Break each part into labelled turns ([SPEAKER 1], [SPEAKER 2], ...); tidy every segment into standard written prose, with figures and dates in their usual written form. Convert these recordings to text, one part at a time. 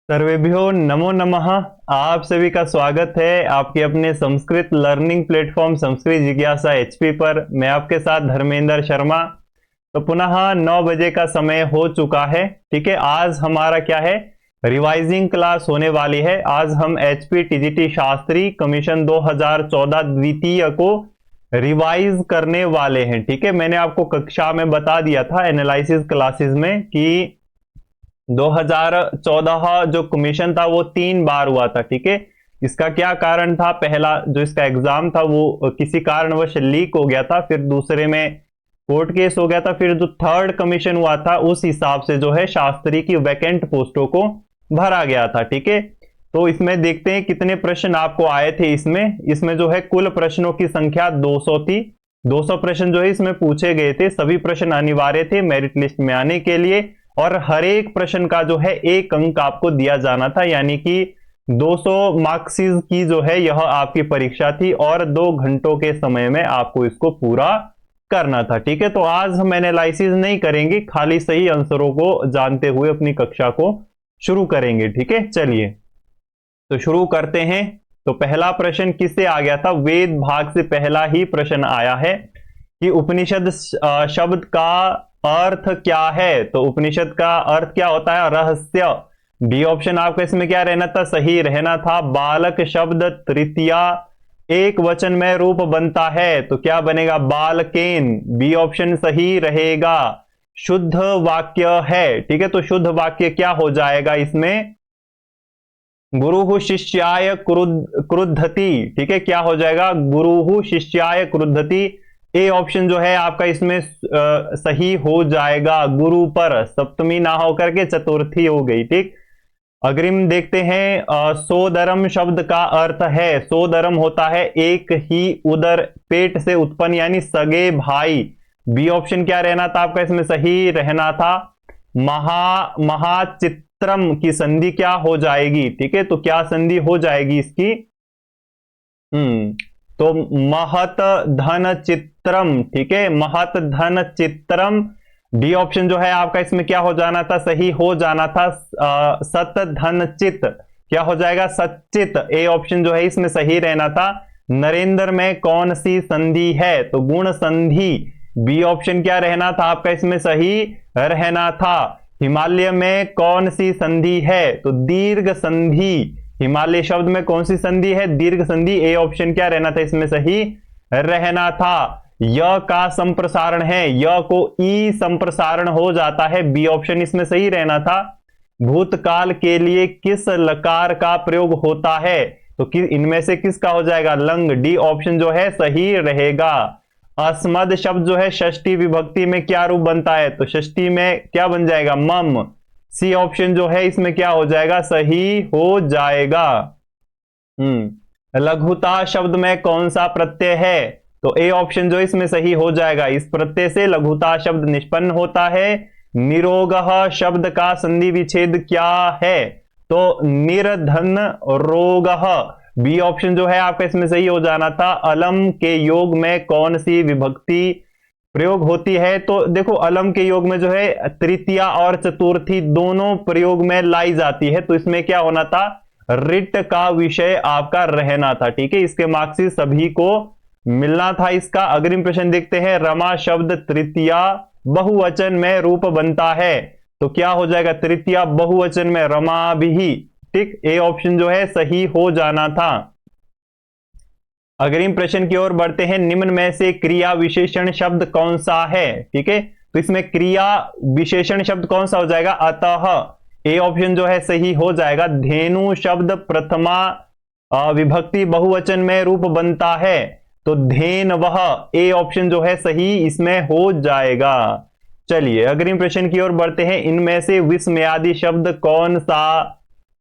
[SPEAKER 1] सर्वेभ्यो नमो नमः। आप सभी का स्वागत है आपके अपने संस्कृत लर्निंग प्लेटफॉर्म संस्कृत जिज्ञासा एचपी पर। मैं आपके साथ धर्मेंद्र शर्मा। तो पुनः 9 बजे का समय हो चुका है। ठीक है, आज हमारा क्या है, रिवाइजिंग क्लास होने वाली है। आज हम एचपी टीजीटी शास्त्री कमीशन 2014 द्वितीय को रिवाइज करने वाले हैं। ठीक है, मैंने आपको कक्षा में बता दिया था एनालिसिस क्लासेस में कि 2014 जो कमीशन था वो 3 बार हुआ था। ठीक है, इसका क्या कारण था, पहला जो इसका एग्जाम था वो किसी कारणवश लीक हो गया था, फिर दूसरे में कोर्ट केस हो गया था, फिर जो थर्ड कमीशन हुआ था उस हिसाब से जो है शास्त्री की वैकेंट पोस्टों को भरा गया था। ठीक है, तो इसमें देखते हैं कितने प्रश्न आपको आए थे। इसमें जो है कुल प्रश्नों की संख्या 200 थी। 200 प्रश्न जो है इसमें पूछे गए थे। सभी प्रश्न अनिवार्य थे मेरिट लिस्ट में आने के लिए, और हर एक प्रश्न का जो है 1 अंक आपको दिया जाना था, यानी कि 200 मार्क्स की जो है यह आपकी परीक्षा थी और 2 घंटों के समय में आपको इसको पूरा करना था। ठीक है, तो आज हम एनालिसिस नहीं करेंगे, खाली सही आंसरों को जानते हुए अपनी कक्षा को शुरू करेंगे। ठीक है, चलिए तो शुरू करते हैं। तो पहला प्रश्न किससे आ गया था, वेद भाग से पहला ही प्रश्न आया है कि उपनिषद शब्द का अर्थ क्या है। तो उपनिषद का अर्थ क्या होता है, रहस्य। डी ऑप्शन आपका इसमें क्या रहना था, सही रहना था। बालक शब्द तृतीया एक वचन में रूप बनता है, तो क्या बनेगा, बालकेन। बी ऑप्शन सही रहेगा। शुद्ध वाक्य है। ठीक है, तो शुद्ध वाक्य क्या हो जाएगा इसमें, गुरुहु शिष्याय क्रुद्धति। ठीक है, क्या हो जाएगा, गुरुहु शिष्याय क्रुद्धति। ए ऑप्शन जो है आपका इसमें सही हो जाएगा। गुरु पर सप्तमी ना होकर के चतुर्थी हो गई। ठीक, अग्रिम देखते हैं। सोदरम शब्द का अर्थ है, सोदरम होता है एक ही उदर पेट से उत्पन्न, यानी सगे भाई। बी ऑप्शन क्या रहना था आपका इसमें सही रहना था। महाचित्रम की संधि क्या हो जाएगी। ठीक है, तो क्या संधि हो जाएगी इसकी, तो महत धन चित्रम। ठीक है, महत धन चित्रम। डी ऑप्शन जो है आपका इसमें क्या हो जाना था, सही हो जाना था। सत धन चित क्या हो जाएगा, सच्चित। ए ऑप्शन जो है इसमें सही रहना था। नरेंद्र में कौन सी संधि है, तो गुण संधि। बी ऑप्शन क्या रहना था आपका इसमें सही रहना था। हिमालय में कौन सी संधि है, तो दीर्घ संधि। हिमालय शब्द में कौन सी संधि है, दीर्घ संधि। ए ऑप्शन क्या रहना था इसमें सही रहना था। य का संप्रसारण है, य को ई संप्रसारण हो जाता है। बी ऑप्शन इसमें सही रहना था। भूतकाल के लिए किस लकार का प्रयोग होता है, तो इनमें से किसका हो जाएगा, लंग। डी ऑप्शन जो है सही रहेगा। अस्मद शब्द जो है षष्ठी विभक्ति में क्या रूप बनता है, तो षष्ठी में क्या बन जाएगा, मम। सी ऑप्शन जो है इसमें क्या हो जाएगा, सही हो जाएगा। लघुता शब्द में कौन सा प्रत्यय है, तो ए ऑप्शन जो इसमें सही हो जाएगा। इस प्रत्यय से लघुता शब्द निष्पन्न होता है। निरोगः शब्द का संधि विच्छेद क्या है, तो निर्धन रोगः। बी ऑप्शन जो है आपका इसमें सही हो जाना था। अलम के योग में कौन सी विभक्ति प्रयोग होती है, तो देखो अलम के योग में जो है तृतीया और चतुर्थी दोनों प्रयोग में लाई जाती है, तो इसमें क्या होना था, रिट का विषय आपका रहना था। ठीक है, इसके मार्क्स सभी को मिलना था इसका। अग्रिम प्रश्न देखते हैं। रमा शब्द तृतीया बहुवचन में रूप बनता है, तो क्या हो जाएगा, तृतीया बहुवचन में रमा भी। ठीक, ए ऑप्शन जो है सही हो जाना था। अग्रिम प्रश्न की ओर बढ़ते हैं। निम्न में से क्रिया विशेषण शब्द कौन सा है। ठीक है, तो इसमें क्रिया विशेषण शब्द कौन सा हो जाएगा, अतः। ए ऑप्शन जो है सही हो जाएगा। धेनु शब्द प्रथमा विभक्ति बहुवचन में रूप बनता है, तो धेन वह। ए ऑप्शन जो है सही इसमें हो जाएगा। चलिए अग्रिम प्रश्न की ओर बढ़ते हैं। इनमें से विस्मयादि शब्द कौन सा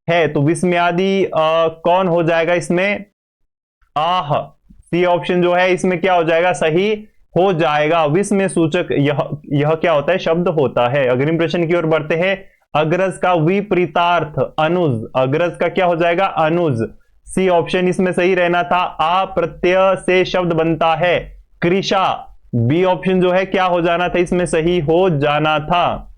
[SPEAKER 1] है, तो विस्मयादि कौन हो जाएगा इसमें, आह। सी ऑप्शन जो है इसमें क्या हो जाएगा, सही हो जाएगा। विस्मय सूचक यह क्या होता है, शब्द होता है। अग्रिम प्रश्न की ओर बढ़ते हैं। अग्रज का विपरीतार्थ अनुज, अग्रज का क्या हो जाएगा, अनुज। सी ऑप्शन इसमें सही रहना था। आ प्रत्यय से शब्द बनता है, कृषा। बी ऑप्शन जो है क्या हो जाना था, इसमें सही हो जाना था।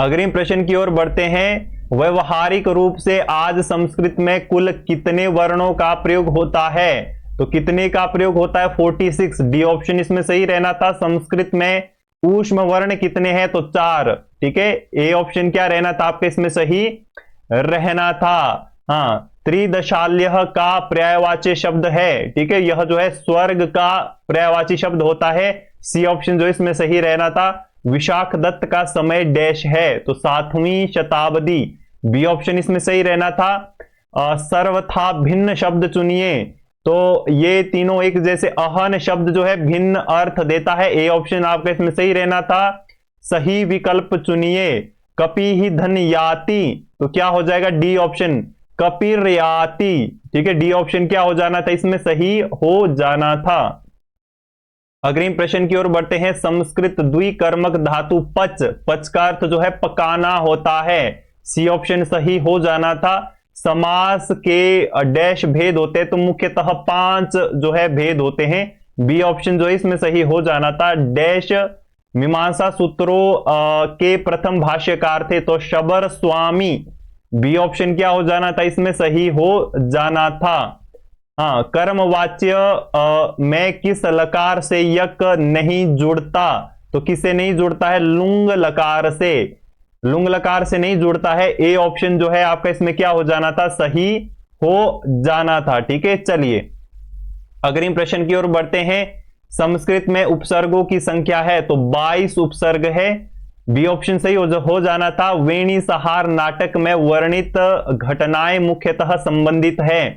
[SPEAKER 1] अग्रिम प्रश्न की ओर बढ़ते हैं। व्यवहारिक रूप से आज संस्कृत में कुल कितने वर्णों का प्रयोग होता है? तो कितने का प्रयोग होता है? 46। डी ऑप्शन इसमें सही रहना था। संस्कृत में ऊष्म वर्ण कितने हैं? तो 4। ठीक है, ए ऑप्शन क्या रहना था आपके इसमें सही रहना था। हाँ, त्रिदशाल्य का पर्यायवाची शब्द है। ठीक है, यह जो है स्वर्ग का पर्यायवाची शब्द होता है। सी ऑप्शन जो इसमें सही रहना था। विशाख दत्त का समय डैश है, तो 7वीं शताब्दी। बी ऑप्शन इसमें सही रहना था। सर्वथा भिन्न शब्द चुनिए, तो ये तीनों एक जैसे। अहन शब्द जो है भिन्न अर्थ देता है। ए ऑप्शन आपका इसमें सही रहना था। सही विकल्प चुनिए। कपि ही धन याति, तो क्या हो जाएगा? डी ऑप्शन कपिर्याति। ठीक है, डी ऑप्शन क्या हो जाना था? इसमें सही हो जाना था। अग्रिम प्रश्न की ओर बढ़ते हैं। संस्कृत द्विकर्मक धातु पच, पच का अर्थ जो है पकाना होता है। सी ऑप्शन सही हो जाना था। समास के डैश भेद होते हैं, तो मुख्यतः 5 जो है भेद होते हैं। बी ऑप्शन जो है इसमें सही हो जाना था। डैश मीमांसा सूत्रों के प्रथम भाष्यकार थे, तो शबर स्वामी। बी ऑप्शन क्या हो जाना था? इसमें सही हो जाना था। हाँ, कर्मवाच्य में किस लकार से यक नहीं जुड़ता? तो किससे नहीं जुड़ता है? लुंग लकार से। लुंग लकार से नहीं जुड़ता है। ए ऑप्शन जो है आपका इसमें क्या हो जाना था? सही हो जाना था। ठीक है, चलिए अग्रिम प्रश्न की ओर बढ़ते हैं। संस्कृत में उपसर्गों की संख्या है, तो 22 उपसर्ग है। बी ऑप्शन सही हो जाना था। वेणी सहार नाटक में वर्णित घटनाएं मुख्यतः संबंधित है,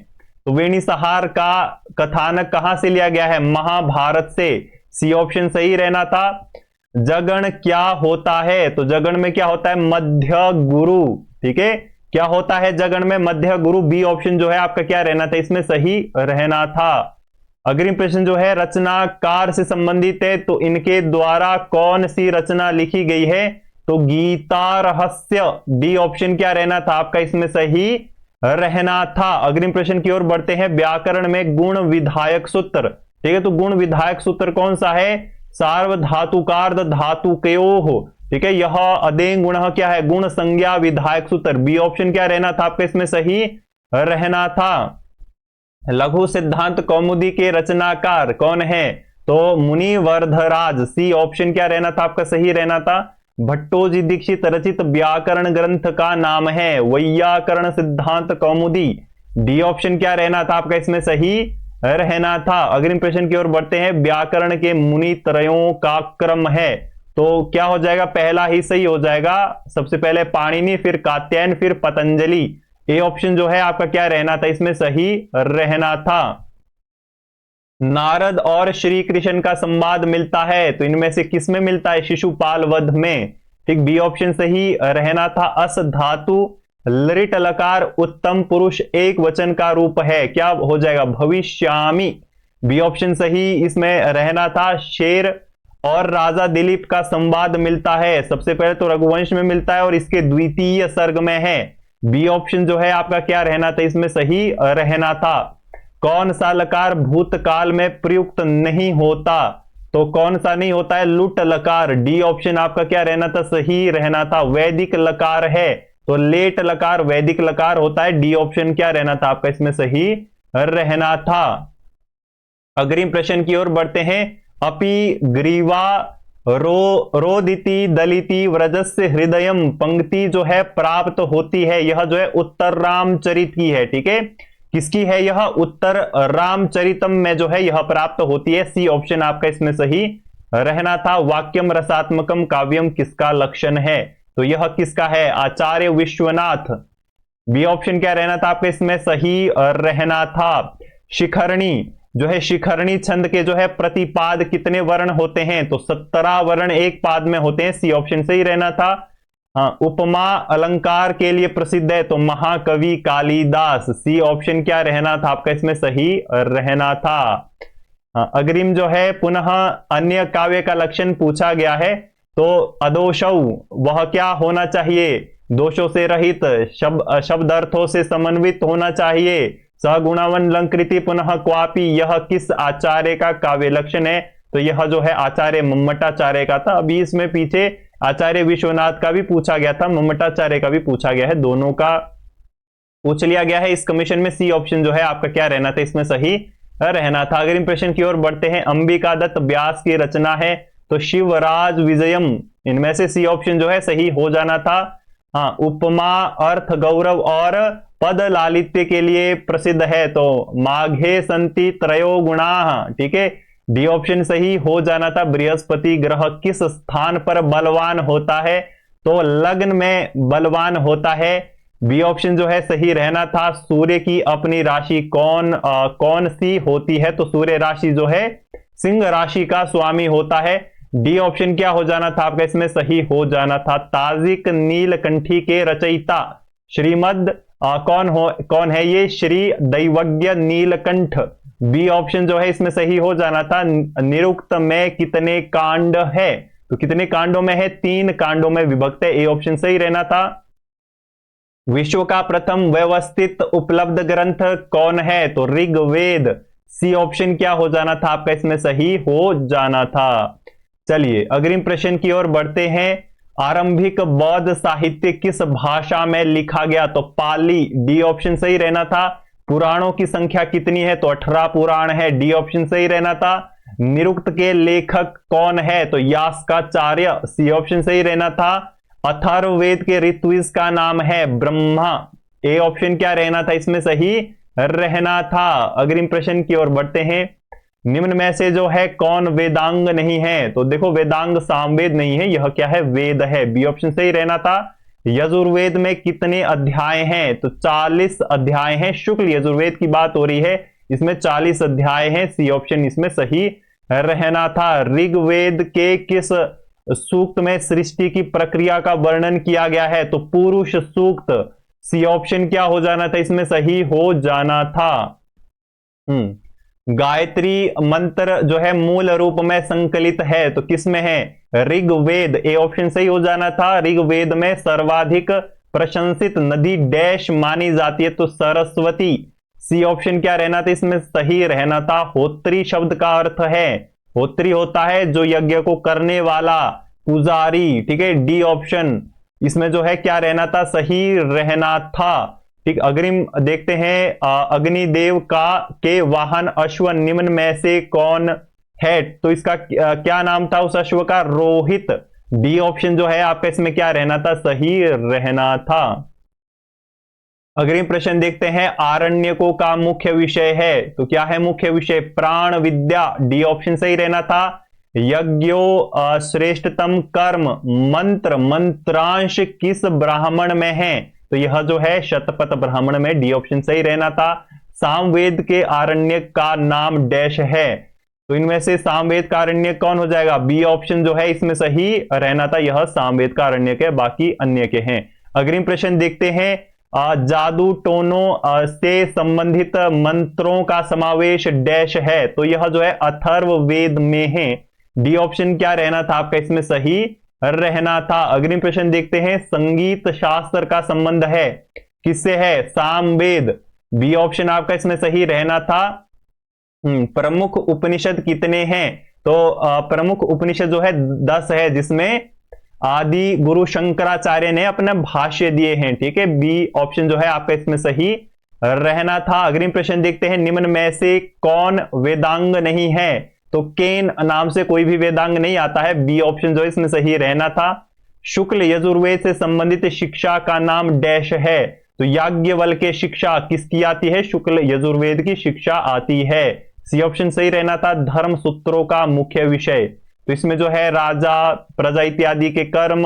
[SPEAKER 1] तो वेणी सहार का कथानक कहां से लिया गया है? महाभारत से। सी ऑप्शन सही रहना था। जगण क्या होता है? तो जगण में क्या होता है? मध्य गुरु। ठीक है, क्या होता है जगण में? मध्य गुरु। बी ऑप्शन जो है आपका क्या रहना था? इसमें सही रहना था। अग्रिम प्रश्न जो है रचनाकार से संबंधित है, तो इनके द्वारा कौन सी रचना लिखी गई है? तो गीता रहस्य। डी ऑप्शन क्या रहना था आपका? इसमें सही रहना था। अग्रिम प्रश्न की ओर बढ़ते हैं। व्याकरण में गुण विधायक सूत्र। ठीक है, तो गुण विधायक सूत्र कौन सा है? सार्वधातुकार्ध धातुकयोः। ठीक है, यह अदेंग गुण क्या है? गुण संज्ञा विधायक सूत्र। बी ऑप्शन क्या रहना था आपका? इसमें सही रहना था। लघु सिद्धांत कौमुदी के रचनाकार कौन है? तो मुनिवर्धराज। सी ऑप्शन क्या रहना था आपका? सही रहना था। भट्टोजी दीक्षित रचित व्याकरण ग्रंथ का नाम है वैयाकरण सिद्धांत कौमुदी। डी ऑप्शन क्या रहना था आपका? इसमें सही रहना था। अग्रिम प्रश्न की ओर बढ़ते हैं। व्याकरण के मुनि त्रयों का क्रम है, तो क्या हो जाएगा? पहला ही सही हो जाएगा। सबसे पहले पाणिनि, फिर कात्यायन, फिर पतंजलि। ए ऑप्शन जो है आपका क्या रहना था? इसमें सही रहना था। नारद और श्री कृष्ण का संवाद मिलता है, तो इनमें से किसमें मिलता है? शिशुपाल वध में। ठीक, बी ऑप्शन सही रहना था। अस धातु लृट लकार उत्तम पुरुष एक वचन का रूप है, क्या हो जाएगा? भविष्यामि। बी ऑप्शन सही इसमें रहना था। शेर और राजा दिलीप का संवाद मिलता है, सबसे पहले तो रघुवंश में मिलता है और इसके द्वितीय सर्ग में है। बी ऑप्शन जो है आपका क्या रहना था? इसमें सही रहना था। कौन सा लकार भूतकाल में प्रयुक्त नहीं होता? तो कौन सा नहीं होता है? लुट लकार। डी ऑप्शन आपका क्या रहना था? सही रहना था। वैदिक लकार है, तो लेट लकार वैदिक लकार होता है। डी ऑप्शन क्या रहना था आपका? इसमें सही रहना था। अग्रिम प्रश्न की ओर बढ़ते हैं। अपि ग्रीवा रोदिति दलिति व्रजस्य हृदयम पंक्ति जो है प्राप्त होती है, यह जो है उत्तर रामचरित की है। ठीक है, किसकी है यह? उत्तर रामचरितम में जो है यह प्राप्त होती है। सी ऑप्शन आपका इसमें सही रहना था। वाक्यम रसात्मकम काव्यम किसका लक्षण है? तो यह किसका है? आचार्य विश्वनाथ। बी ऑप्शन क्या रहना था आपका? इसमें सही रहना था। शिखरणी जो है, शिखरणी छंद के जो है प्रतिपाद कितने वर्ण होते हैं? तो 17 वर्ण एक पाद में होते हैं। सी ऑप्शन सही रहना था। हाँ, उपमा अलंकार के लिए प्रसिद्ध है, तो महाकवि कालिदास। सी ऑप्शन क्या रहना था आपका? इसमें सही रहना था। हाँ, अग्रिम जो है पुनः अन्य काव्य का लक्षण पूछा गया है, तो अदोषौ वह क्या होना चाहिए? दोषों से रहित, शब्द अर्थों से समन्वित होना चाहिए। सगुणावन लंकृति पुनः क्वापि, यह किस आचार्य का काव्य लक्षण है? तो यह जो है आचार्य मम्मटाचार्य का था। अभी इसमें पीछे आचार्य विश्वनाथ का भी पूछा गया था, मम्मटाचार्य का भी पूछा गया है, दोनों का पूछ लिया गया है। इस कमीशन में सी ऑप्शन जो है आपका क्या रहना था, इसमें सही रहना था। अगर इंप्रेशन की ओर बढ़ते हैं, अंबिका दत्त व्यास की रचना है तो शिवराज विजयम, इनमें से सी ऑप्शन जो है सही हो जाना था। हाँ, उपमा अर्थ गौरव और पद लालित्य के लिए प्रसिद्ध है तो माघे संति त्रयो गुणा, ठीक है, डी ऑप्शन सही हो जाना था। बृहस्पति ग्रह किस स्थान पर बलवान होता है तो लग्न में बलवान होता है, बी ऑप्शन जो है सही रहना था। सूर्य की अपनी राशि कौन सी होती है तो सूर्य राशि जो है सिंह राशि का स्वामी होता है, डी ऑप्शन क्या हो जाना था आपका, इसमें सही हो जाना था। ताजिक नीलकंठी के रचयिता श्रीमद कौन है ये, श्री दैवज्ञ नीलकंठ, बी ऑप्शन जो है इसमें सही हो जाना था। निरुक्त में कितने कांड है तो कितने कांडों में है, 3 कांडों में विभक्त है, ए ऑप्शन सही रहना था। विश्व का प्रथम व्यवस्थित उपलब्ध ग्रंथ कौन है तो ऋग्वेद, सी ऑप्शन क्या हो जाना था आपका, इसमें सही हो जाना था। चलिए अग्रिम प्रश्न की ओर बढ़ते हैं। आरंभिक बौद्ध साहित्य किस भाषा में लिखा गया तो पाली, डी ऑप्शन सही रहना था। पुराणों की संख्या कितनी है तो 18 पुराण है, डी ऑप्शन सही रहना था। निरुक्त के लेखक कौन है तो यास्काचार्य, सी ऑप्शन सही रहना था। अथर्ववेद के ऋत्विज का नाम है ब्रह्मा, ए ऑप्शन क्या रहना था, इसमें सही रहना था। अग्रिम प्रश्न की ओर बढ़ते हैं। निम्न में से जो है कौन वेदांग नहीं है तो देखो वेदांग सामवेद नहीं है, यह क्या है, वेद है, बी ऑप्शन सही रहना था। यजुर्वेद में कितने अध्याय हैं तो 40 अध्याय हैं, शुक्ल यजुर्वेद की बात हो रही है, इसमें 40 अध्याय हैं, सी ऑप्शन इसमें सही रहना था। ऋग्वेद के किस सूक्त में सृष्टि की प्रक्रिया का वर्णन किया गया है तो पुरुष सूक्त, सी ऑप्शन क्या हो जाना था, इसमें सही हो जाना था। गायत्री मंत्र जो है मूल रूप में संकलित है तो किसमें है, ऋग्वेद, ए ऑप्शन सही हो जाना था। ऋग्वेद में सर्वाधिक प्रशंसित नदी डैश मानी जाती है तो सरस्वती, सी ऑप्शन क्या रहना था, इसमें सही रहना था। होत्री शब्द का अर्थ है, होत्री होता है जो यज्ञ को करने वाला, पुजारी, ठीक है, डी ऑप्शन इसमें जो है क्या रहना था, सही रहना था। ठीक, अग्रिम देखते हैं। अग्निदेव के वाहन अश्व निम्न में से कौन है तो इसका क्या नाम था उस अश्व का, रोहित, डी ऑप्शन जो है आपका इसमें क्या रहना था, सही रहना था। अग्रिम प्रश्न देखते हैं। आरण्यकों का मुख्य विषय है तो क्या है मुख्य विषय, प्राण विद्या, डी ऑप्शन सही रहना था। यज्ञो श्रेष्ठतम कर्म, मंत्र मंत्रांश किस ब्राह्मण में है तो यह जो है शतपथ ब्राह्मण में, डी ऑप्शन सही रहना था। सामवेद के आरण्यक का नाम डैश है तो इनमें से सामवेद का आरण्यक कौन हो जाएगा, बी ऑप्शन जो है इसमें सही रहना था, यह सामवेद का आरण्यक है, बाकी अन्य के हैं। अग्रिम प्रश्न देखते हैं। जादू टोनों से संबंधित मंत्रों का समावेश डैश है तो यह जो है अथर्ववेद में है, डी ऑप्शन क्या रहना था आपका, इसमें सही रहना था। अग्रिम प्रश्न देखते हैं। संगीत शास्त्र का संबंध है किससे है, सामवेद, बी ऑप्शन आपका इसमें सही रहना था। प्रमुख उपनिषद कितने हैं तो प्रमुख उपनिषद जो है 10 है, जिसमें आदि गुरु शंकराचार्य ने अपना भाष्य दिए हैं, ठीक है, बी ऑप्शन जो है आपका इसमें सही रहना था। अग्रिम प्रश्न देखते हैं। निम्न में से कौन वेदांग नहीं है तो केन नाम से कोई भी वेदांग नहीं आता है, बी ऑप्शन जो है इसमें सही रहना था। शुक्ल यजुर्वेद से संबंधित शिक्षा का नाम डैश है तो याज्ञवल्क्य शिक्षा किसकी आती है, शुक्ल यजुर्वेद की शिक्षा आती है, सी ऑप्शन सही रहना था। धर्म सूत्रों का मुख्य विषय तो इसमें जो है राजा प्रजा इत्यादि के कर्म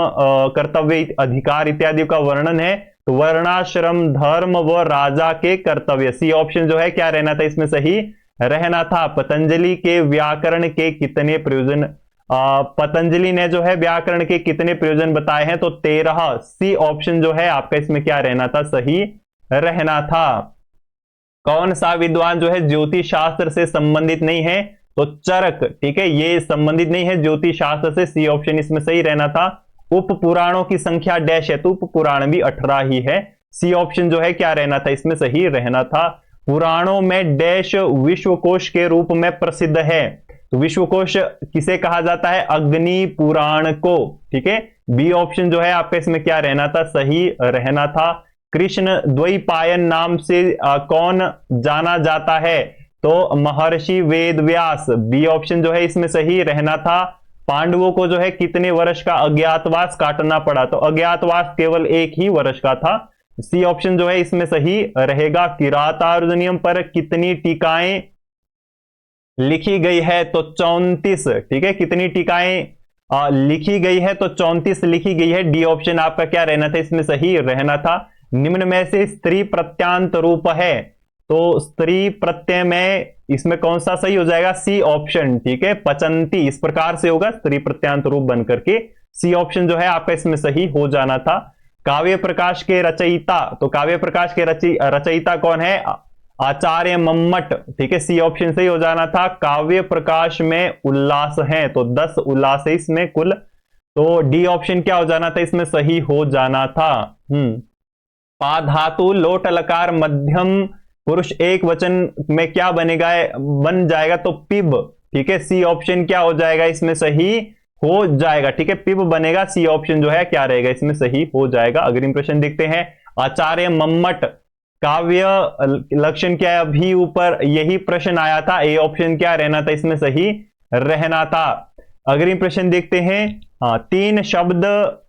[SPEAKER 1] कर्तव्य अधिकार इत्यादि का वर्णन है तो वर्णाश्रम धर्म व राजा के कर्तव्य, सी ऑप्शन जो है क्या रहना था, इसमें सही रहना था। पतंजलि के व्याकरण के कितने प्रयोजन, पतंजलि ने जो है व्याकरण के कितने प्रयोजन बताए हैं तो 13, सी ऑप्शन जो है आपका इसमें क्या रहना था, सही रहना था। कौन सा विद्वान जो है ज्योतिष शास्त्र से संबंधित नहीं है तो चरक, ठीक है, ये संबंधित नहीं है ज्योतिष शास्त्र से, सी ऑप्शन इसमें सही रहना था। उप पुराणों की संख्या डैश है तो उप पुराण भी 18 ही है, सी ऑप्शन जो है क्या रहना था, इसमें सही रहना था। पुराणों में डैश विश्वकोश के रूप में प्रसिद्ध है तो विश्वकोश किसे कहा जाता है? अग्नि पुराण को, ठीक है। बी ऑप्शन जो है आपका इसमें क्या रहना था? सही रहना था। कृष्ण द्वैपायन नाम से कौन जाना जाता है? तो महर्षि वेदव्यास, बी ऑप्शन जो है इसमें सही रहना था। पांडवों को जो है कितने वर्ष का अज्ञातवास काटना पड़ा? तो अज्ञातवास केवल 1 ही वर्ष का था। सी ऑप्शन जो है इसमें सही रहेगा। किरातार्जुनीयम पर कितनी टीकाएं लिखी गई है? तो 34, ठीक है। कितनी टीकाएं लिखी गई है? तो 34 लिखी गई है। डी ऑप्शन आपका क्या रहना था? इसमें सही रहना था। निम्न में से स्त्री प्रत्यांत रूप है, तो स्त्री प्रत्यय में इसमें कौन सा सही हो जाएगा? सी ऑप्शन, ठीक है। पचंती इस प्रकार से होगा स्त्री प्रत्यांत रूप बनकर के। सी ऑप्शन जो है आपका इसमें सही हो जाना था। काव्य प्रकाश के रचयिता, तो काव्य प्रकाश के रचयिता कौन है? आचार्य मम्मट, ठीक है। सी ऑप्शन सही हो जाना था। काव्य प्रकाश में उल्लास है, तो 10 उल्लास है इसमें कुल, तो डी ऑप्शन क्या हो जाना था? इसमें सही हो जाना था। पा धातु लोट लकार मध्यम पुरुष एक वचन में क्या बनेगा? बन जाएगा तो पिब, ठीक है। सी ऑप्शन क्या हो जाएगा? इसमें सही हो जाएगा, ठीक है। पिब बनेगा। सी ऑप्शन जो है क्या रहेगा? इसमें सही हो जाएगा। अग्रिम प्रश्न देखते हैं। आचार्य मम्मट काव्य लक्षण क्या है? अभी ऊपर यही प्रश्न आया था। ए ऑप्शन क्या रहना था? इसमें सही रहना था। अग्रिम प्रश्न देखते हैं। 3 शब्द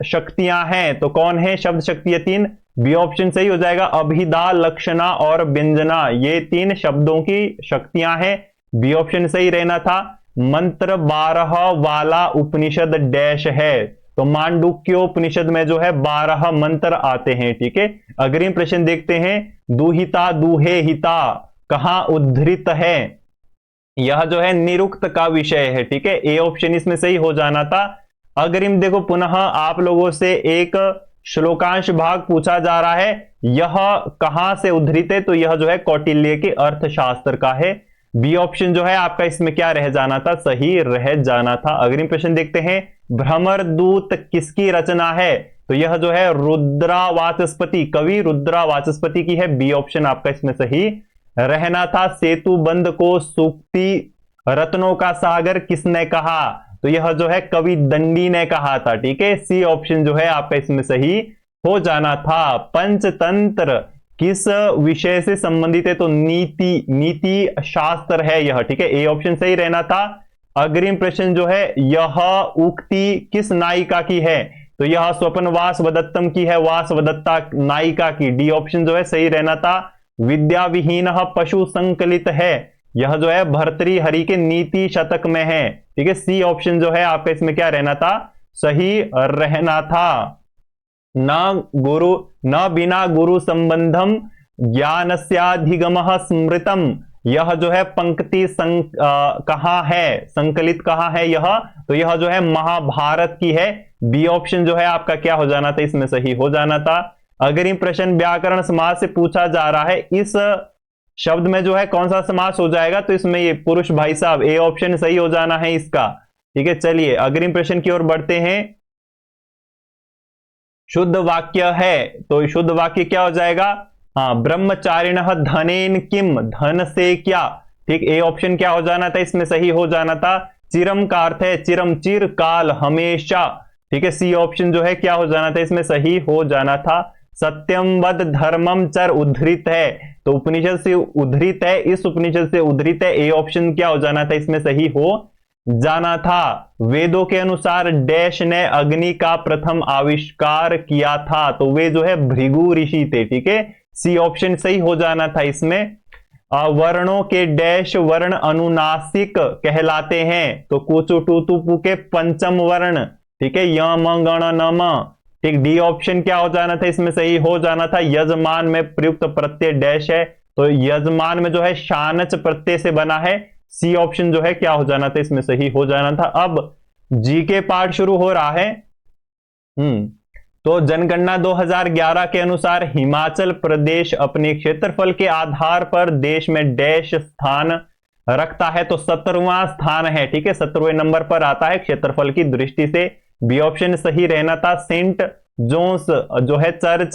[SPEAKER 1] शक्तियां हैं, तो कौन है शब्द शक्तियां 3? बी ऑप्शन सही हो जाएगा। अभिधा, लक्षणा और व्यंजना, ये 3 शब्दों की शक्तियां हैं। बी ऑप्शन सही रहना था। मंत्र 12 वाला उपनिषद डैश है, तो मांडुक्योपनिषद में जो है 12 मंत्र आते हैं, ठीक है। अग्रिम प्रश्न देखते हैं। दुहिता दुहे हिता कहां उद्धृत है? यह जो है निरुक्त का विषय है, ठीक है। ए ऑप्शन इसमें सही हो जाना था। अग्रिम देखो, पुनः आप लोगों से एक श्लोकांश भाग पूछा जा रहा है। यह कहां से उद्धृत है? तो यह जो है कौटिल्य के अर्थशास्त्र का है। बी ऑप्शन जो है आपका इसमें क्या रह जाना था? सही रह जाना था। अग्रिम प्रश्न देखते हैं। भ्रमर दूत किसकी रचना है? तो यह जो है रुद्रा वाचस्पति, कवि रुद्रा वाचस्पति की है। बी ऑप्शन आपका इसमें सही रहना था। सेतु बंध को सूक्ति रत्नों का सागर किसने कहा? तो यह जो है कवि दंडी ने कहा था, ठीक है। सी ऑप्शन जो है आपका इसमें सही हो जाना था। पंचतंत्र किस विषय से संबंधित है? तो नीति शास्त्र है यह, ठीक है। ए ऑप्शन सही रहना था। अग्रिम प्रश्न जो है, यह उक्ति किस नायिका की है? तो यह स्वपन वासवदत्तम की है, वासवदत्ता नायिका की। डी ऑप्शन जो है सही रहना था। विद्या विहीन पशु संकलित है, यह जो है भर्तृहरि के नीति शतक में है, ठीक है। सी ऑप्शन जो है आपका इसमें क्या रहना था? सही रहना था। न बिना गुरु संबंधम ज्ञानस्याधिगमः स्मृतम, यह जो है पंक्ति कहां है, संकलित कहां है यह? तो यह जो है महाभारत की है। बी ऑप्शन जो है आपका क्या हो जाना था? इसमें सही हो जाना था। अग्रिम प्रश्न व्याकरण समास से पूछा जा रहा है। इस शब्द में जो है कौन सा समास हो जाएगा? तो इसमें ये पुरुष भाई साहब, ए ऑप्शन सही हो जाना है इसका, ठीक है। चलिए अग्रिम प्रश्न की ओर बढ़ते हैं। शुद्ध वाक्य है, तो शुद्ध वाक्य क्या हो जाएगा? ब्रह्मचारिण धनेन किम, धन से क्या, ठीक। ए ऑप्शन क्या हो जाना था? इसमें सही हो जाना था। चिरम का अर्थ है चिरम, चिर काल, हमेशा, ठीक है। सी ऑप्शन जो है क्या हो जाना था? इसमें सही हो जाना था। सत्यम वद धर्मम चर उद्धृत है, तो उपनिषद से उद्धृत है, इस उपनिषद से उद्धृत है। ए ऑप्शन क्या हो जाना था? इसमें सही हो जाना था। वेदों के अनुसार डैश ने अग्नि का प्रथम आविष्कार किया था, तो वे जो है भृगु ऋषि थे, ठीक है। सी ऑप्शन सही हो जाना था इसमें। वर्णों के डैश वर्ण अनुनासिक कहलाते हैं, तो कुचु टू तुपु के पंचम वर्ण, ठीक है। यम गण नम, ठीक। डी ऑप्शन क्या हो जाना था? इसमें सही हो जाना था। यजमान में प्रयुक्त प्रत्यय डैश है, तो यजमान में जो है शानच प्रत्यय से बना है। सी ऑप्शन जो है क्या हो जाना था? इसमें सही हो जाना था। अब जीके पार्ट शुरू हो रहा है। तो जनगणना 2011 के अनुसार हिमाचल प्रदेश अपने क्षेत्रफल के आधार पर देश में डैश स्थान रखता है, तो 17वां स्थान है, ठीक है। 17वें नंबर पर आता है क्षेत्रफल की दृष्टि से। बी ऑप्शन सही रहना था। सेंट जोन्स जो है चर्च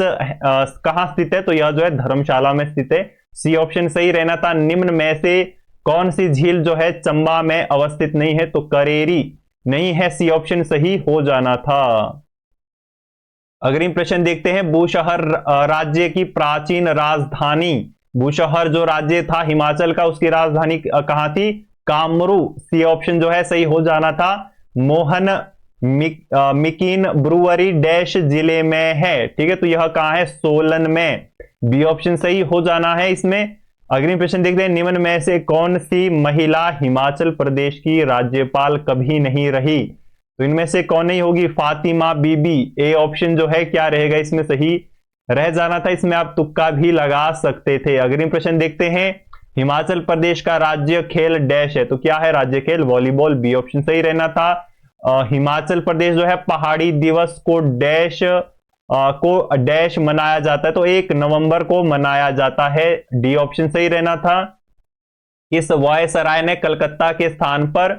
[SPEAKER 1] कहां स्थित है? तो यह जो है धर्मशाला में स्थित है। सी ऑप्शन सही रहना था। निम्न में से कौन सी झील जो है चंबा में अवस्थित नहीं है? तो करेरी नहीं है, सी ऑप्शन सही हो जाना था। अगली प्रश्न देखते हैं, बूशहर राज्य की प्राचीन राजधानी, बूशहर जो राज्य था हिमाचल का, उसकी राजधानी कहां थी? कामरू, सी ऑप्शन जो है सही हो जाना था। मोहन मिकीन ब्रुअरी डैश जिले में है, ठीक है, तो यह कहां है? सोलन में, बी ऑप्शन सही हो जाना है इसमें। अगली प्रश्न देखते हैं, निम्न में से कौन सी महिला हिमाचल प्रदेश की राज्यपाल कभी नहीं रही? तो इनमें से कौन नहीं होगी? फातिमा बीबी, ए ऑप्शन जो है क्या रहेगा इसमें सही रह जाना था। इसमें आप तुक्का भी लगा सकते थे। अगली प्रश्न देखते हैं, हिमाचल प्रदेश का राज्य खेल डैश है, तो क्या है राज्य खेल? वॉलीबॉल, बी ऑप्शन सही रहना था। हिमाचल प्रदेश जो है पहाड़ी दिवस को डैश मनाया जाता है, तो 1 नवंबर को मनाया जाता है, डी ऑप्शन सही रहना था। इस वायसराय ने कलकत्ता के स्थान पर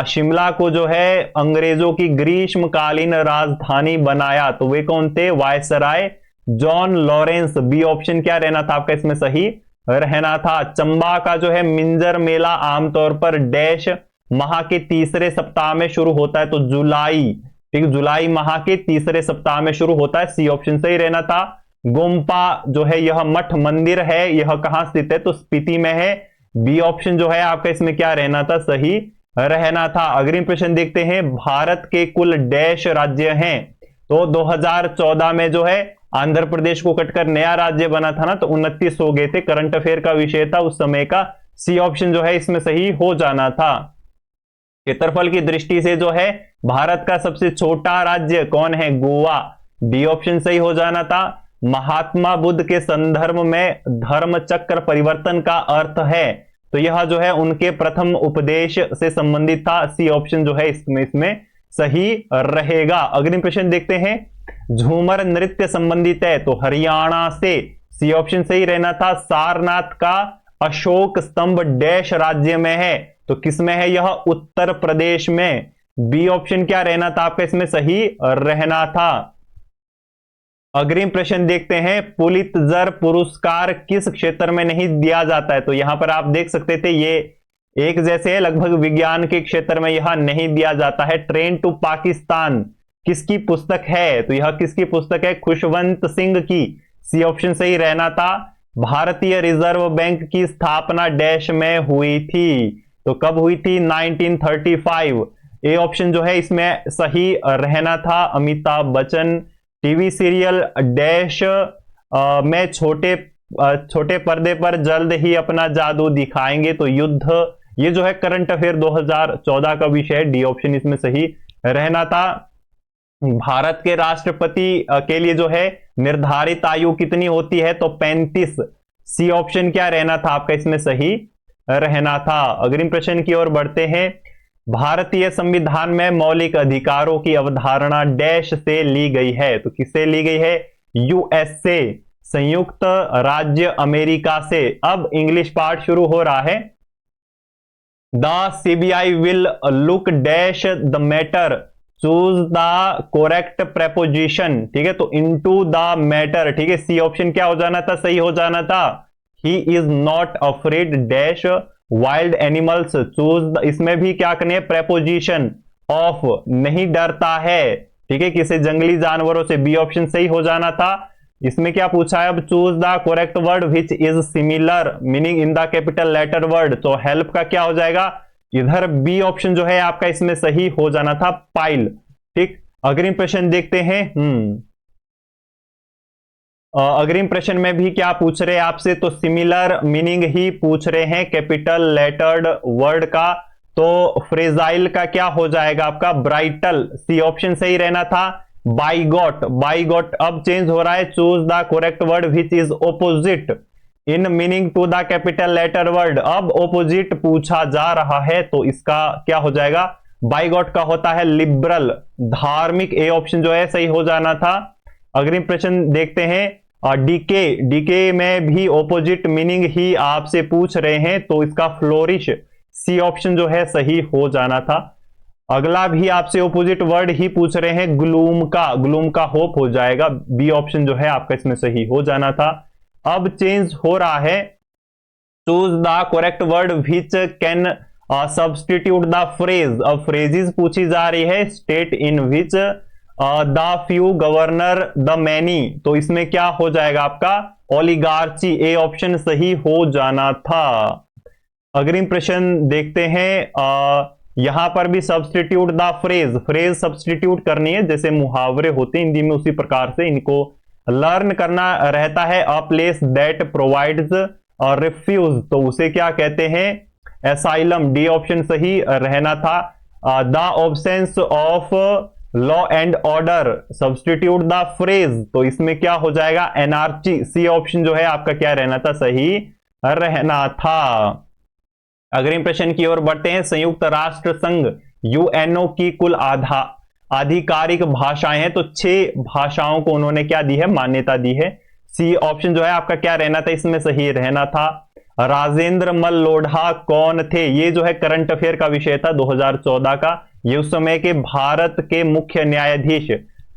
[SPEAKER 1] शिमला को जो है अंग्रेजों की ग्रीष्मकालीन राजधानी बनाया, तो वे कौन थे? Viceroy John Lawrence, B option क्या रहना था आपका इसमें सही रहना था। चंबा का जो है मिंजर मेला आमतौर पर डैश माह के तीसरे सप्ताह में शुरू होता है, तो जुलाई, ठीक, जुलाई माह के तीसरे सप्ताह में शुरू होता है, सी ऑप्शन सही रहना था। गोम्पा जो है यह मठ मंदिर है, यह कहां स्थित है? तो स्पीति में है, बी ऑप्शन जो है आपका इसमें क्या रहना था? सही रहना था। अग्रिम प्रश्न देखते हैं, भारत के कुल डैश राज्य हैं? तो 2014 में जो है आंध्र प्रदेश को कटकर नया राज्य बना था ना, तो 29 हो गए थे, करंट अफेयर का विषय था उस समय का, सी ऑप्शन जो है इसमें सही हो जाना था। क्षेत्रफल की दृष्टि से जो है भारत का सबसे छोटा राज्य कौन है? गोवा, डी ऑप्शन सही हो जाना था। महात्मा बुद्ध के संदर्भ में धर्म चक्र परिवर्तन का अर्थ है, तो यह जो है उनके प्रथम उपदेश से संबंधित था, सी ऑप्शन जो है इसमें सही रहेगा। अगले प्रश्न देखते हैं, झूमर नृत्य संबंधित है, तो हरियाणा से, सी ऑप्शन सही रहना था। सारनाथ का अशोक स्तंभ डैश राज्य में है, तो किसमें है यह? उत्तर प्रदेश में, बी ऑप्शन क्या रहना था आपका इसमें सही रहना था। अग्रिम प्रश्न देखते हैं, पुलित्जर पुरस्कार किस क्षेत्र में नहीं दिया जाता है? तो यहां पर आप देख सकते थे ये एक जैसे है, लगभग विज्ञान के क्षेत्र में यह नहीं दिया जाता है। ट्रेन टू पाकिस्तान किसकी पुस्तक है? तो यह किसकी पुस्तक है? खुशवंत सिंह की, सी ऑप्शन सही रहना था। भारतीय रिजर्व बैंक की स्थापना डैश में हुई थी, तो कब हुई थी? 1935, ए ऑप्शन जो है इसमें सही रहना था। Amitabh Bachchan TV serial dash में छोटे पर्दे पर जल्द ही अपना जादू दिखाएंगे, तो युद्ध, ये जो है करंट अफेयर 2014 का विषय, डी ऑप्शन इसमें सही रहना था। भारत के राष्ट्रपति के लिए जो है निर्धारित आयु कितनी होती है? तो 35, सी ऑप्शन क्या रहना था आपका इसमें सही रहना था। अग्रिम प्रश्न की ओर बढ़ते हैं, भारतीय संविधान में मौलिक अधिकारों की अवधारणा डैश से ली गई है, तो किससे ली गई है? यूएसए, संयुक्त राज्य अमेरिका से। अब इंग्लिश पार्ट शुरू हो रहा है। The CBI will look dash the matter, choose the correct preposition, ठीक है, तो इनटू द मैटर, ठीक है, सी ऑप्शन क्या हो जाना था? सही हो जाना था। He is not afraid dash wild animals, choose, इसमें भी क्या करनी है? प्रेपोजिशन ऑफ, नहीं डरता है, ठीक है, किसी जंगली जानवरों से, बी ऑप्शन सही हो जाना था। इसमें क्या पूछा है? अब choose the correct word which is similar meaning in the capital letter word, तो हेल्प का क्या हो जाएगा? इधर बी ऑप्शन जो है आपका इसमें सही हो जाना था, पाइल, ठीक। अग्रिम प्रश्न देखते हैं। अग्रिम प्रश्न में भी क्या पूछ रहे हैं आपसे? तो सिमिलर मीनिंग ही पूछ रहे हैं कैपिटल लेटर्ड वर्ड का, तो फ्रेजाइल का क्या हो जाएगा आपका? ब्राइटल, सी ऑप्शन सही रहना था। बाइगॉट, बाइगॉट अब चेंज हो रहा है, choose the correct word which is opposite in meaning to the capital letter word, अब ओपोजिट पूछा जा रहा है, तो इसका क्या हो जाएगा? बाइगॉट का होता है लिबरल, धार्मिक, ए ऑप्शन जो है सही हो जाना था। अग्रिम प्रश्न देखते हैं, डीके, डीके में भी ओपोजिट मीनिंग ही आपसे पूछ रहे हैं, तो इसका फ्लोरिश, सी ऑप्शन जो है सही हो जाना था। अगला भी आपसे ओपोजिट वर्ड ही पूछ रहे हैं, ग्लूम का, ग्लूम का होप हो जाएगा, बी ऑप्शन जो है आपका इसमें सही हो जाना था। अब चेंज हो रहा है, choose the correct word which can substitute the phrase. अब फ्रेजेस पूछी जा रही है, state in which the few governor the many, तो इसमें क्या हो जाएगा आपका ओलिगार्ची, ए ऑप्शन सही हो जाना था। अग्रिम प्रश्न देखते हैं, यहां पर भी substitute the phrase, phrase substitute करनी है, जैसे मुहावरे होते हैं हिंदी में उसी प्रकार से इनको लर्न करना रहता है। अ प्लेस दैट प्रोवाइड्स और रिफ्यूज, तो उसे क्या कहते हैं एसाइलम, डी ऑप्शन सही रहना था। The absence of law and order, substitute the phrase, तो इसमें क्या हो जाएगा एनार्ची, सी ऑप्शन जो है आपका क्या रहना था सही रहना था। अग्रिम प्रश्न की ओर बढ़ते हैं। संयुक्त राष्ट्र संघ यूएनओ की कुल आधिकारिक भाषाएं हैं, तो 6 भाषाओं को उन्होंने क्या दी है मान्यता दी है। सी ऑप्शन जो है आपका क्या रहना था इसमें सही रहना था। राजेंद्र मल लोढ़ा कौन थे, ये जो है करंट अफेयर का विषय था 2014 का, ये उस समय के भारत के मुख्य न्यायाधीश,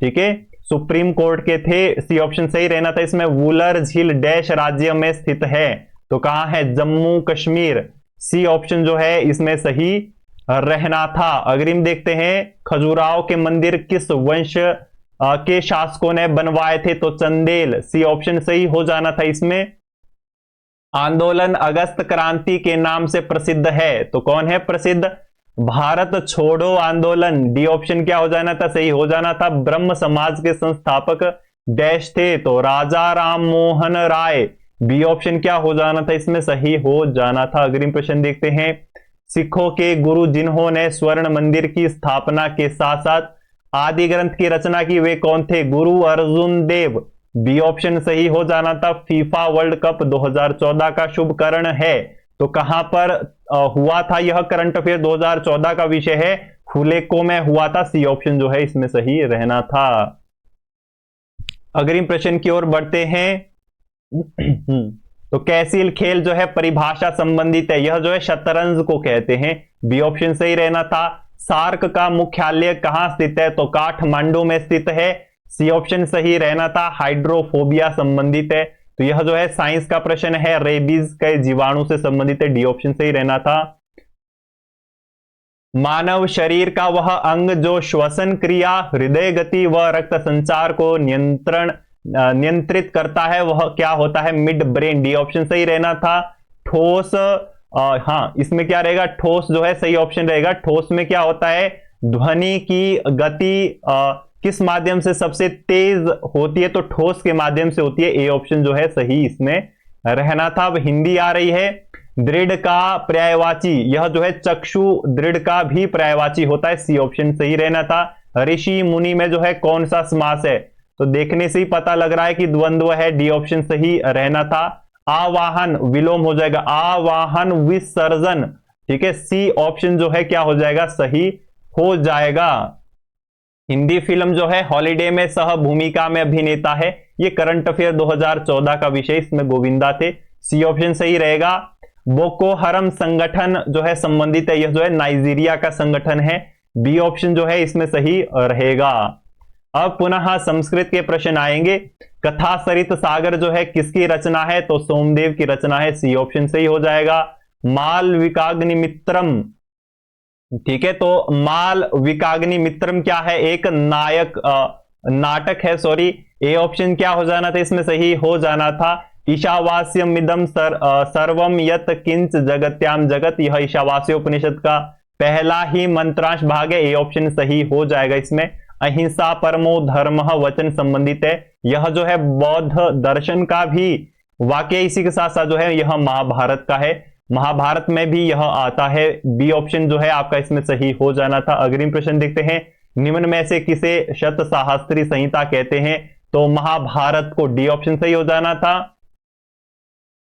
[SPEAKER 1] ठीक है, सुप्रीम कोर्ट के थे। सी ऑप्शन सही रहना था इसमें। वुलर झील डैश राज्य में स्थित है, तो कहां है जम्मू कश्मीर, सी ऑप्शन जो है इसमें सही रहना था। अग्रिम देखते हैं, खजुराहो के मंदिर किस वंश के शासकों ने बनवाए थे, तो चंदेल, सी ऑप्शन सही हो जाना था इसमें। आंदोलन अगस्त क्रांति के नाम से प्रसिद्ध है, तो कौन है प्रसिद्ध, भारत छोड़ो आंदोलन, डी ऑप्शन क्या हो जाना था सही हो जाना था। ब्रह्म समाज के संस्थापक डैश थे, तो राजा राम मोहन राय, बी ऑप्शन क्या हो जाना था इसमें सही हो जाना था। अग्रिम प्रश्न देखते हैं। सिखों के गुरु जिन्होंने स्वर्ण मंदिर की स्थापना के साथ साथ आदि ग्रंथ की रचना की, वे कौन थे, गुरु अर्जुन देव, बी ऑप्शन सही हो जाना था। फीफा वर्ल्ड कप 2014 का शुभ करण है, तो कहां पर हुआ था यह करंट अफेयर 2014 का विषय है, खुलेको में हुआ था, सी ऑप्शन जो है इसमें सही रहना था। अग्रिम प्रश्न की ओर बढ़ते हैं। तो कैसील खेल जो है परिभाषा संबंधित है, यह जो है शतरंज को कहते हैं, बी ऑप्शन सही रहना था। सार्क का मुख्यालय कहां स्थित है, तो काठमांडू में स्थित है, सी ऑप्शन सही रहना था। हाइड्रोफोबिया संबंधित है, तो यह जो है साइंस का प्रश्न है, रेबीज के जीवाणु से संबंधित है, डी ऑप्शन सही रहना था। मानव शरीर का वह अंग जो श्वसन क्रिया, हृदय गति व रक्त संचार को नियंत्रित करता है, वह क्या होता है, मिड ब्रेन, डी ऑप्शन सही रहना था। ठोस, हाँ इसमें क्या रहेगा, ठोस जो है सही ऑप्शन रहेगा। ठोस में क्या होता है, ध्वनि की गति किस माध्यम से सबसे तेज होती है, तो ठोस के माध्यम से होती है, ए ऑप्शन जो है सही इसमें रहना था। अब हिंदी आ रही है। दृढ़ का पर्यायवाची, यह जो है चक्षु दृढ़ का भी पर्यायवाची होता है, सी ऑप्शन सही रहना था। ऋषि मुनि में जो है कौन सा समास है, तो देखने से ही पता लग रहा है कि द्वंद्व है, डी ऑप्शन सही रहना था। आवाहन विलोम हो जाएगा, आवाहन विसर्जन, ठीक है, सी ऑप्शन जो है क्या हो जाएगा सही हो जाएगा। हिंदी फिल्म जो है हॉलीडे में सह भूमिका में अभिनेता है, ये करंट अफेयर 2014 का विषय, इसमें गोविंदा थे, सी ऑप्शन सही रहेगा। बोको हरम संगठन जो है संबंधित है, यह जो है नाइजीरिया का संगठन है, बी ऑप्शन जो है इसमें सही रहेगा। अब पुनः संस्कृत के प्रश्न आएंगे। कथा सरित सागर जो है किसकी रचना है, तो सोमदेव की रचना है, सी ऑप्शन सही हो जाएगा। मालविकाग्नि मित्रम, ठीक है, तो मालविकाग्नि मित्रम क्या है, एक नाटक है, सॉरी, ए ऑप्शन क्या हो जाना था इसमें सही हो जाना था। ईशावास्यमिदं सर्वम यत किंच जगत्याम जगत, यह ईशावास्य उपनिषद का पहला ही मंत्रांश भाग है, ए ऑप्शन सही हो जाएगा इसमें। अहिंसा परमो धर्म वचन संबंधित है, यह जो है बौद्ध दर्शन का भी वाक्य इसी के साथ साथ जो है यह महाभारत का है, महाभारत में भी यह आता है, बी ऑप्शन जो है आपका इसमें सही हो जाना था। अग्रिम प्रश्न देखते हैं। निम्न में से किसे शत सहस्त्री संहिता कहते हैं, तो महाभारत को, डी ऑप्शन सही हो जाना था।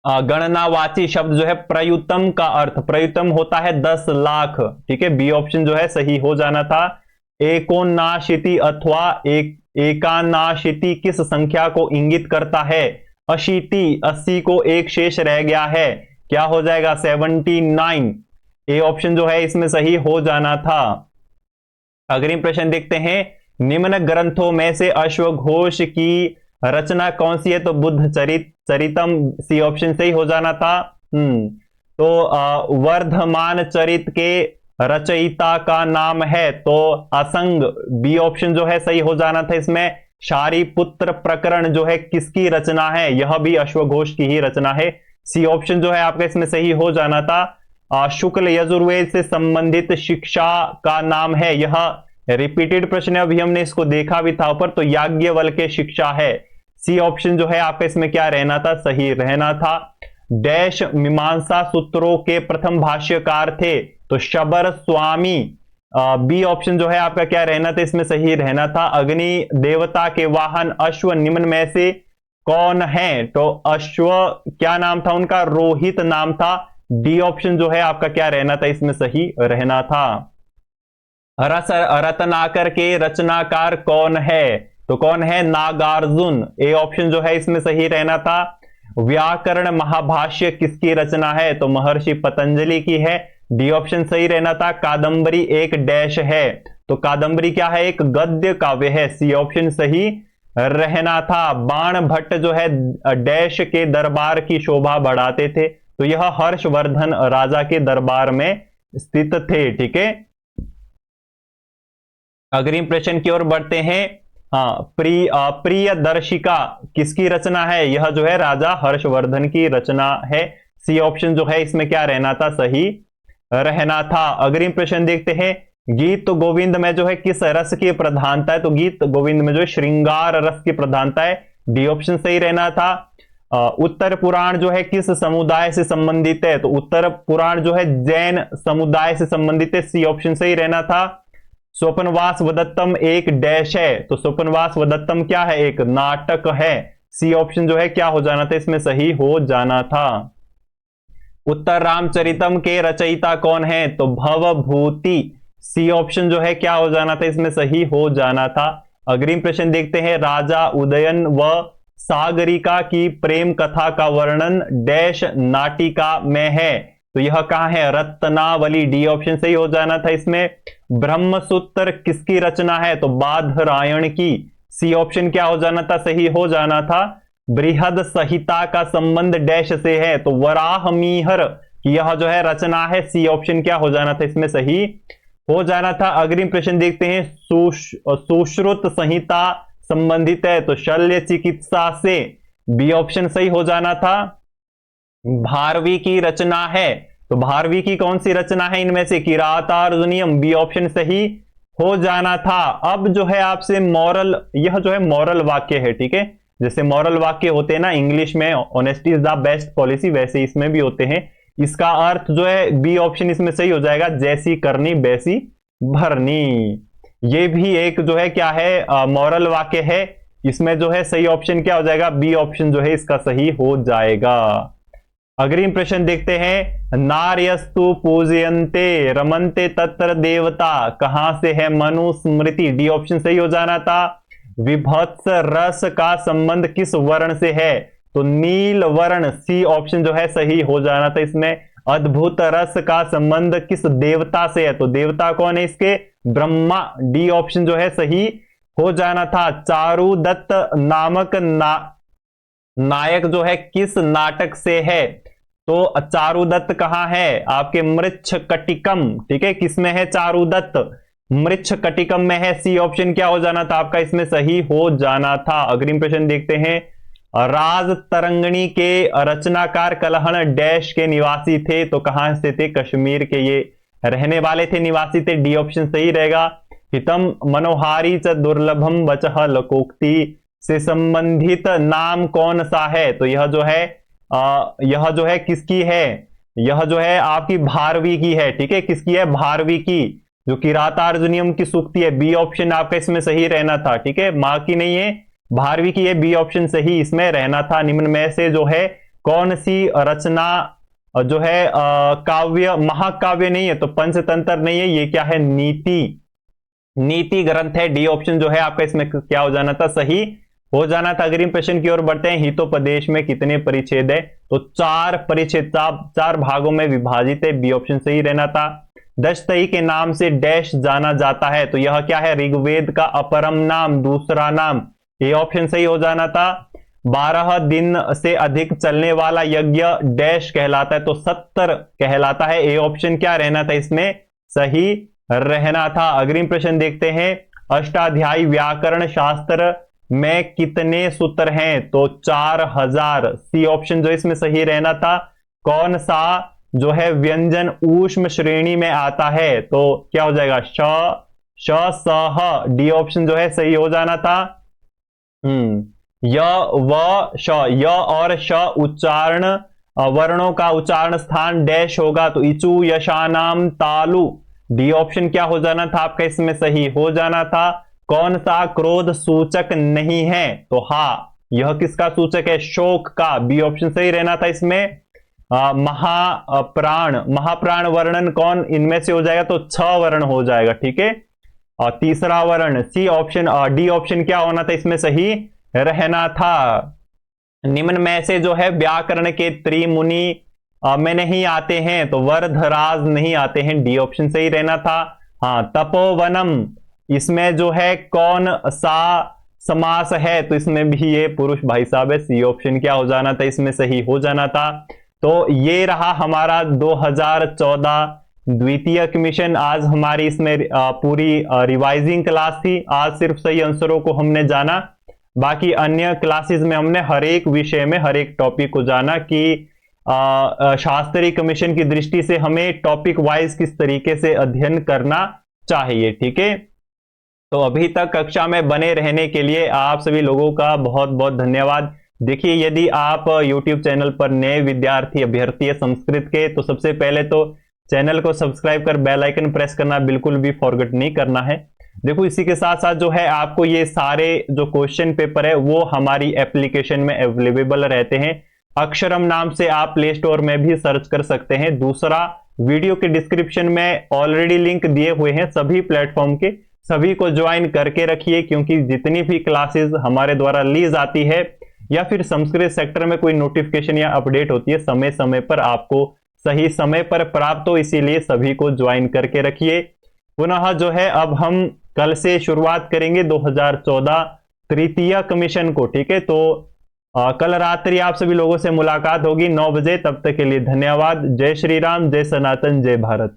[SPEAKER 1] गणनावाची शब्द जो है प्रयुतम का अर्थ, प्रयुतम होता है 10 लाख, ठीक है, बी ऑप्शन जो है सही हो जाना था। एकोनाशीति अथवा एकानाशीति किस संख्या को इंगित करता है, अशीति, 80 को एक शेष रह गया है, क्या हो जाएगा 79, ए ऑप्शन जो है इसमें सही हो जाना था। अग्रिम प्रश्न देखते हैं। निम्न ग्रंथों में से अश्वघोष की रचना कौन सी है, तो बुद्ध चरितम, सी ऑप्शन सही हो जाना था। तो वर्धमान चरित के रचयिता का नाम है तो असंग, बी ऑप्शन जो है सही हो जाना था इसमें। शारिपुत्र प्रकरण जो है किसकी रचना है, यह भी अश्वघोष की ही रचना है। सी ऑप्शन जो है आपका इसमें सही हो जाना था। शुक्ल यजुर्वेद से संबंधित शिक्षा का नाम है, यह रिपीटेड प्रश्न है, अभी हमने इसको देखा भी था ऊपर, तो याज्ञवल्क्य शिक्षा है। सी ऑप्शन जो है आपका इसमें क्या रहना था, सही रहना था। डैश मीमांसा सूत्रों के प्रथम भाष्यकार थे तो शबर स्वामी, बी ऑप्शन जो है आपका क्या रहना था, इसमें सही रहना था। अग्नि देवता के वाहन अश्व निम्न में से कौन है, तो अश्व क्या नाम था उनका, रोहित नाम था। डी ऑप्शन जो है आपका क्या रहना था, इसमें सही रहना था। रस रत्नाकर के रचनाकार कौन है, तो कौन है, नागार्जुन, ए ऑप्शन जो है इसमें सही रहना था। व्याकरण महाभाष्य किसकी रचना है, तो महर्षि पतंजलि की है, डी ऑप्शन सही रहना था। कादंबरी एक डैश है, तो कादंबरी क्या है, एक गद्य काव्य है, सी ऑप्शन सही रहना था। बाण भट्ट जो है डैश के दरबार की शोभा बढ़ाते थे, तो यह हर्षवर्धन राजा के दरबार में स्थित थे, ठीक है। अग्रिम प्रश्न की ओर बढ़ते हैं। हाँ, प्रियदर्शिका किसकी रचना है, यह जो है राजा हर्षवर्धन की रचना है, सी ऑप्शन जो है इसमें क्या रहना था, सही रहना था। अग्रिम प्रश्न देखते हैं। गीत गोविंद में जो है किस रस की प्रधानता है, तो गीत गोविंद में जो है श्रृंगार रस की प्रधानता है, डी ऑप्शन सही रहना था। उत्तर पुराण जो है किस समुदाय से संबंधित है, तो उत्तर पुराण जो है जैन समुदाय से संबंधित है, सी ऑप्शन सही रहना था। स्वपनवास वदत्तम एक डैश है, तो स्वपनवास वदत्तम क्या है, एक नाटक है, सी ऑप्शन जो है क्या हो जाना था, इसमें सही हो जाना था। उत्तर रामचरितम के रचयिता कौन है, तो भवभूति, सी ऑप्शन जो है क्या हो जाना था, इसमें सही हो जाना था। अग्रिम प्रश्न देखते हैं। राजा उदयन व सागरिका की प्रेम कथा का वर्णन डैश नाटिका में है, तो यह कहां है, रत्नावली, डी ऑप्शन सही हो जाना था इसमें। ब्रह्मसूत्र किसकी रचना है, तो बादरायण की, सी ऑप्शन क्या हो जाना था, सही हो जाना था। बृहद संहिता का संबंध डैश से है, तो वराहमिहिर, यह जो है रचना है, सी ऑप्शन क्या हो जाना था, इसमें सही हो जाना था। अग्रिम प्रश्न देखते हैं। सुश्रुत संहिता संबंधित है, तो शल्य चिकित्सा से, बी ऑप्शन सही हो जाना था। भारवी की रचना है, तो भारवी की कौन सी रचना है इनमें से, किरातार्जुनीयम, बी ऑप्शन सही हो जाना था। अब जो है आपसे मॉरल, यह जो है मॉरल वाक्य है, ठीक है, जैसे मॉरल वाक्य होते हैं ना इंग्लिश में, honesty is the best policy, वैसे इसमें भी होते हैं। इसका अर्थ जो है बी ऑप्शन इसमें सही हो जाएगा, जैसी करनी वैसी भरनी। ये भी एक जो है क्या है, मॉरल वाक्य है, इसमें जो है सही ऑप्शन क्या हो जाएगा, बी ऑप्शन जो है इसका सही हो जाएगा। अग्रिम प्रश्न देखते हैं। नार्यस्तु पूजयन्ते रमन्ते तत्र देवता, कहां से है, मनुस्मृति, डी ऑप्शन सही हो जाना था। विभत्स रस का संबंध किस वर्ण से है, तो नील वर्ण, सी ऑप्शन जो है सही हो जाना था इसमें। अद्भुत रस का संबंध किस देवता से है, तो देवता कौन है इसके, ब्रह्मा, डी ऑप्शन जो है सही हो जाना था। चारुदत्त नामक नायक जो है किस नाटक से है, तो चारुदत्त कहां है, आपके मृच्छकटिकम, ठीक है, किसमें है चारुदत्त, मृच्छकटिकम में है, सी ऑप्शन क्या हो जाना था आपका, इसमें सही हो जाना था। अग्रिम प्रश्न देखते हैं। राज तरंगिणी के रचनाकार कलहण डैश के निवासी थे, तो कहां से थे, कश्मीर के ये रहने वाले थे, निवासी थे, डी ऑप्शन सही रहेगा। हितम मनोहारी च दुर्लभम वचः लोकोक्ति से संबंधित नाम कौन सा है, तो यह जो है किसकी है, यह जो है आपकी भारवी की है, ठीक है, किसकी है, भारवी की, जो किरातार्जुनीयम की सूक्ति है, बी ऑप्शन आपका इसमें सही रहना था, ठीक है, मां की नहीं है, भारवी की है, बी ऑप्शन सही इसमें रहना था। निम्न में से जो है कौन सी रचना जो है काव्य, महाकाव्य नहीं है, तो पंचतंत्र नहीं है, ये क्या है, नीति ग्रंथ है, डी ऑप्शन जो है आपका इसमें क्या हो जाना था, सही हो जाना था। अग्रिम प्रश्न की ओर बढ़ते हैं। हितोपदेश में कितने परिच्छेद है, तो 4 परिच्छेद, 4 भागों में विभाजित है, बी ऑप्शन सही रहना था। दशतई के नाम से डैश जाना जाता है, तो यह क्या है, ऋग्वेद का अपरम नाम, दूसरा नाम, ये ऑप्शन सही हो जाना था। 12 दिन से अधिक चलने वाला यज्ञ डैश कहलाता है, तो 70 कहलाता है। ए ऑप्शन क्या रहना था इसमें सही रहना था। अग्रिम प्रश्न देखते हैं, अष्टाध्यायी व्याकरण शास्त्र में कितने सूत्र हैं? तो 4000। सी ऑप्शन जो इसमें सही रहना था। कौन सा जो है व्यंजन ऊष्म श्रेणी में आता है? तो क्या हो जाएगा श स ह। डी ऑप्शन जो है सही हो जाना था। य व श, य और श उच्चारण वर्णों का उच्चारण स्थान डैश होगा, तो इचु यशानाम तालु। डी ऑप्शन क्या हो जाना था आपका इसमें सही हो जाना था। कौन सा क्रोध सूचक नहीं है? तो हा, यह किसका सूचक है? शोक का। बी ऑप्शन सही रहना था इसमें। महाप्राण वर्णन कौन इनमें से हो जाएगा? तो 6 वर्ण हो जाएगा, ठीक है। और तीसरा वर्ण सी ऑप्शन, डी ऑप्शन क्या होना था इसमें सही रहना था। निम्न में से जो है व्याकरण के त्रिमुनि में नहीं आते हैं, तो वर्धराज नहीं आते हैं। डी ऑप्शन सही रहना था। हाँ, तपोवनम इसमें जो है कौन सा समास है? तो इसमें भी ये पुरुष भाई साहब है। सी ऑप्शन क्या हो जाना था इसमें सही हो जाना था। तो ये रहा हमारा 2014 द्वितीय कमीशन। आज हमारी इसमें पूरी रिवाइजिंग क्लास थी। आज सिर्फ सही आंसरों को हमने जाना, बाकी अन्य क्लासेस में हमने हर एक विषय में हर एक टॉपिक को जाना कि शास्त्रीय कमीशन की दृष्टि से हमें टॉपिक वाइज किस तरीके से अध्ययन करना चाहिए, ठीक है। तो अभी तक कक्षा में बने रहने के लिए आप सभी लोगों का बहुत बहुत धन्यवाद। देखिए, यदि आप YouTube चैनल पर नए विद्यार्थी अभ्यर्थी है संस्कृत के, तो सबसे पहले तो चैनल को सब्सक्राइब कर बेल आइकन प्रेस करना बिल्कुल भी फॉरगेट नहीं करना है। देखो, इसी के साथ साथ जो है आपको ये सारे जो क्वेश्चन पेपर है वो हमारी एप्लीकेशन में अवेलेबल रहते हैं। अक्षरम नाम से आप प्ले स्टोर में भी सर्च कर सकते हैं। दूसरा, वीडियो के डिस्क्रिप्शन में ऑलरेडी लिंक दिए हुए हैं सभी प्लेटफॉर्म के, सभी को ज्वाइन करके रखिए, क्योंकि जितनी भी क्लासेस हमारे द्वारा ली जाती है या फिर संस्कृत सेक्टर में कोई नोटिफिकेशन या अपडेट होती है, समय समय पर आपको सही समय पर प्राप्त हो, इसीलिए सभी को ज्वाइन करके रखिए। पुनः जो है अब हम कल से शुरुआत करेंगे 2014 तृतीय कमीशन को, ठीक है। तो कल रात्रि आप सभी लोगों से मुलाकात होगी 9 बजे। तब तक के लिए धन्यवाद। जय श्री राम, जय सनातन, जय भारत।